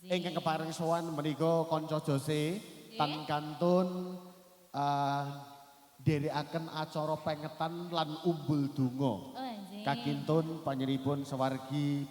Ingkang kepareng sowan menika kanca Jose tan kantun nderekaken acara pengetan lan umbul donga. Kakintun panjenenganipun sawargi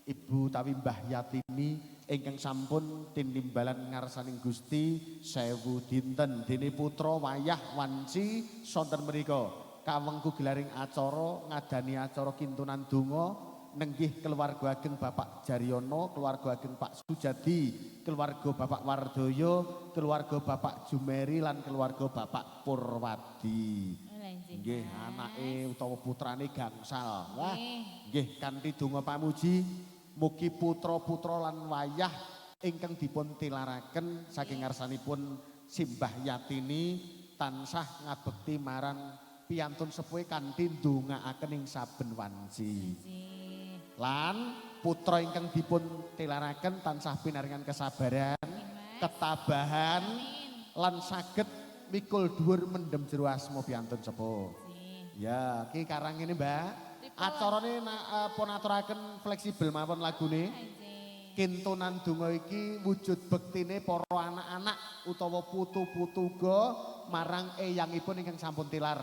Ibu tawi Mbah Yatini ingkang sampun tinimbalan ngarsaning Gusti 1000 dinten dene putra wayah wanci sonten mriku kawengku gelaring acara ngadani acara kintunan donga nenggih keluarga ageng Bapak Jaryono, keluarga ageng Pak Sujadi, keluarga Bapak Wardoyo, keluarga Bapak Jumeri lan keluarga Bapak Purwadi. Nggih anake utawa putrane gangsal. Wah, nggih kanthi donga pamuji mugi putra-putra lan wayah ingkang dipun tilaraken saking ngarsanipun Simbah Yatini tansah ngabekti marang piyantun sepuhe kanthi ndongaaken ing saben wanci. Lan putra ingkang dipun tilaraken tansah pinaringan kesabaran, ketabahan lan saged mikul dhuwur mendem jero asma piyantun sepuh. Ya, iki karang ini Mbak. Acarane pun aturaken fleksibel mawon lagune. Kintunan donga iki wujud bektine para anak-anak utawa putu-putuga marang eyangipun ingkang sampun tilar.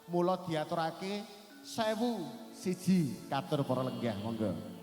Mula diaturake 1001 katur para lenggah monggo.